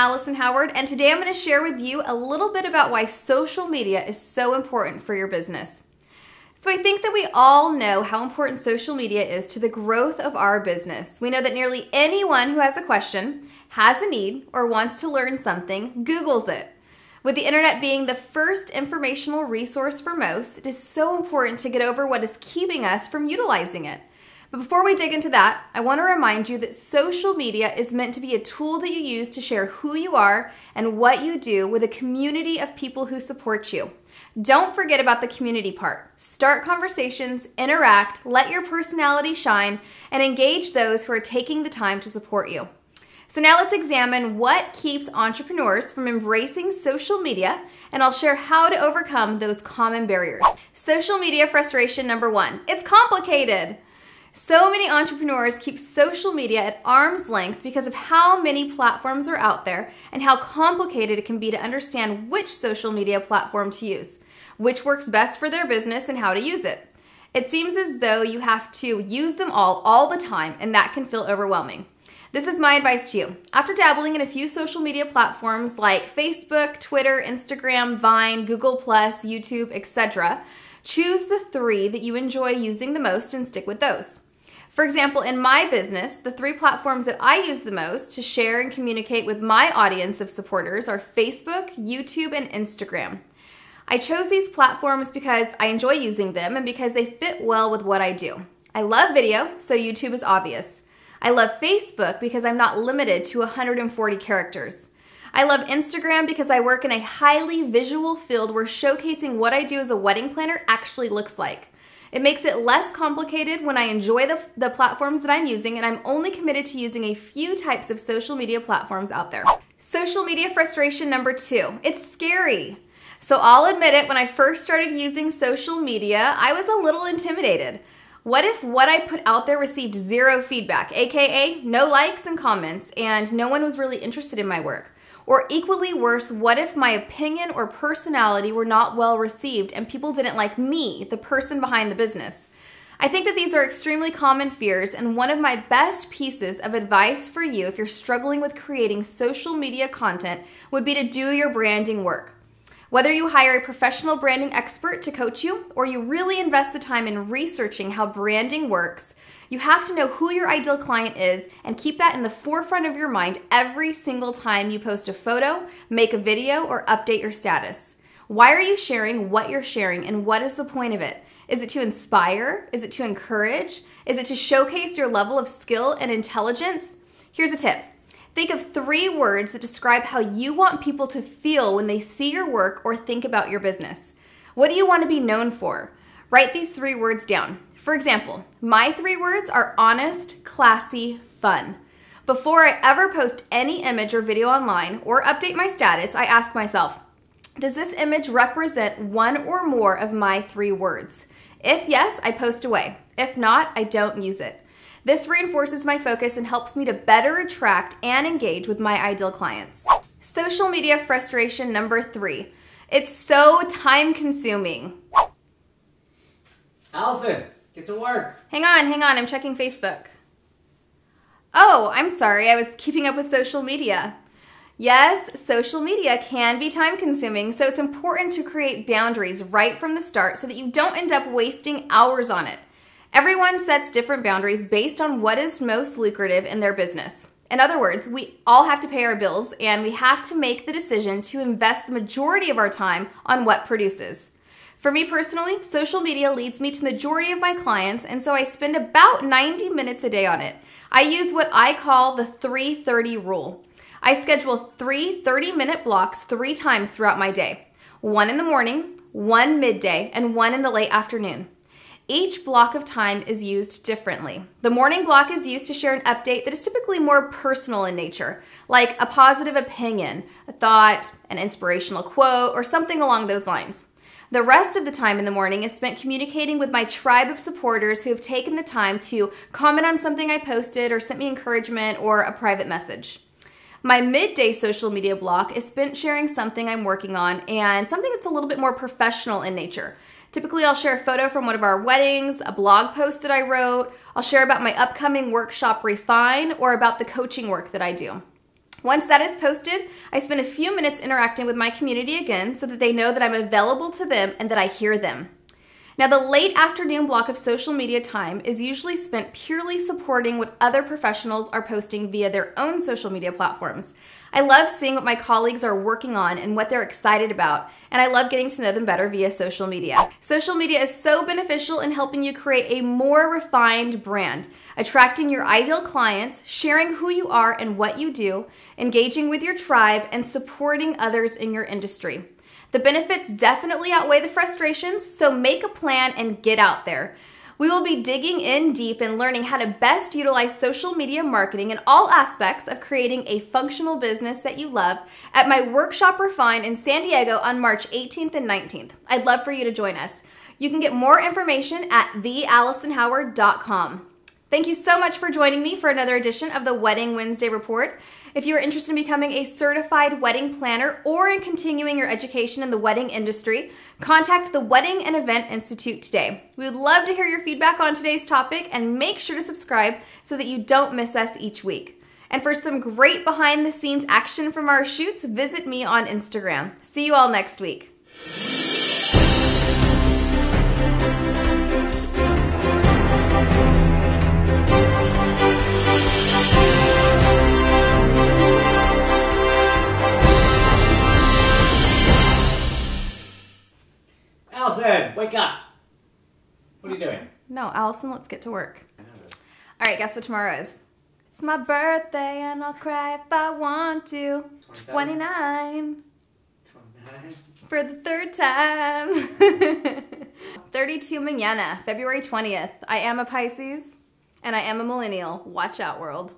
Allison Howard, and today I'm going to share with you a little bit about why social media is so important for your business. So I think that we all know how important social media is to the growth of our business. We know that nearly anyone who has a question, has a need, or wants to learn something, Googles it. With the internet being the first informational resource for most, it is so important to get over what is keeping us from utilizing it. But before we dig into that, I want to remind you that social media is meant to be a tool that you use to share who you are and what you do with a community of people who support you. Don't forget about the community part. Start conversations, interact, let your personality shine, and engage those who are taking the time to support you. So now let's examine what keeps entrepreneurs from embracing social media, and I'll share how to overcome those common barriers. Social media frustration number 1. It's complicated. So many entrepreneurs keep social media at arm's length because of how many platforms are out there and how complicated it can be to understand which social media platform to use, which works best for their business, and how to use it. It seems as though you have to use them all the time, and that can feel overwhelming. This is my advice to you. After dabbling in a few social media platforms like Facebook, Twitter, Instagram, Vine, Google+, YouTube, etc., choose the 3 that you enjoy using the most and stick with those. For example, in my business, the 3 platforms that I use the most to share and communicate with my audience of supporters are Facebook, YouTube, and Instagram. I chose these platforms because I enjoy using them and because they fit well with what I do. I love video, so YouTube is obvious. I love Facebook because I'm not limited to 140 characters. I love Instagram because I work in a highly visual field where showcasing what I do as a wedding planner actually looks like. It makes it less complicated when I enjoy the platforms that I'm using, and I'm only committed to using a few types of social media platforms out there. Social media frustration number 2. It's scary. So I'll admit it, when I first started using social media, I was a little intimidated. What if what I put out there received 0 feedback, aka no likes and comments, and no one was really interested in my work? Or equally worse, what if my opinion or personality were not well received and people didn't like me, the person behind the business? I think that these are extremely common fears, and one of my best pieces of advice for you if you're struggling with creating social media content would be to do your branding work. Whether you hire a professional branding expert to coach you, or you really invest the time in researching how branding works, you have to know who your ideal client is and keep that in the forefront of your mind every single time you post a photo, make a video, or update your status. Why are you sharing what you're sharing, and what is the point of it? Is it to inspire? Is it to encourage? Is it to showcase your level of skill and intelligence? Here's a tip. Think of 3 words that describe how you want people to feel when they see your work or think about your business. What do you want to be known for? Write these 3 words down. For example, my 3 words are honest, classy, fun. Before I ever post any image or video online or update my status, I ask myself, does this image represent one or more of my 3 words? If yes, I post away. If not, I don't use it. This reinforces my focus and helps me to better attract and engage with my ideal clients. Social media frustration number 3. It's so time consuming. Allison, get to work. Hang on, I'm checking Facebook. Oh, I'm sorry, I was keeping up with social media. Yes, social media can be time consuming, so it's important to create boundaries right from the start so that you don't end up wasting hours on it. Everyone sets different boundaries based on what is most lucrative in their business. In other words, we all have to pay our bills, and we have to make the decision to invest the majority of our time on what produces. For me personally, social media leads me to the majority of my clients, and so I spend about 90 minutes a day on it. I use what I call the 3:30 rule. I schedule 3 30-minute blocks 3 times throughout my day. 1 in the morning, 1 midday, and 1 in the late afternoon. Each block of time is used differently. The morning block is used to share an update that is typically more personal in nature, like a positive opinion, a thought, an inspirational quote, or something along those lines. The rest of the time in the morning is spent communicating with my tribe of supporters who have taken the time to comment on something I posted or sent me encouragement or a private message. My midday social media block is spent sharing something I'm working on and something that's a little bit more professional in nature. Typically, I'll share a photo from one of our weddings, a blog post that I wrote. I'll share about my upcoming workshop Refine or about the coaching work that I do. Once that is posted, I spend a few minutes interacting with my community again so that they know that I'm available to them and that I hear them. Now, the late afternoon block of social media time is usually spent purely supporting what other professionals are posting via their own social media platforms. I love seeing what my colleagues are working on and what they're excited about, and I love getting to know them better via social media. Social media is so beneficial in helping you create a more refined brand, attracting your ideal clients, sharing who you are and what you do, engaging with your tribe, and supporting others in your industry. The benefits definitely outweigh the frustrations, so make a plan and get out there. We will be digging in deep and learning how to best utilize social media marketing in all aspects of creating a functional business that you love at my workshop Refine in San Diego on March 18th and 19th. I'd love for you to join us. You can get more information at thealisonhoward.com. Thank you so much for joining me for another edition of the Wedding Wednesday Report. If you are interested in becoming a certified wedding planner or in continuing your education in the wedding industry, contact the Wedding and Event Institute today. We would love to hear your feedback on today's topic, and make sure to subscribe so that you don't miss us each week. And for some great behind-the-scenes action from our shoots, visit me on Instagram. See you all next week. Allison, wake up! What are you doing? No, Allison, let's get to work. All right, guess what tomorrow is? It's my birthday and I'll cry if I want to. 29. 29? For the third time. 32 mañana, February 20th. I am a Pisces and I am a millennial. Watch out, world.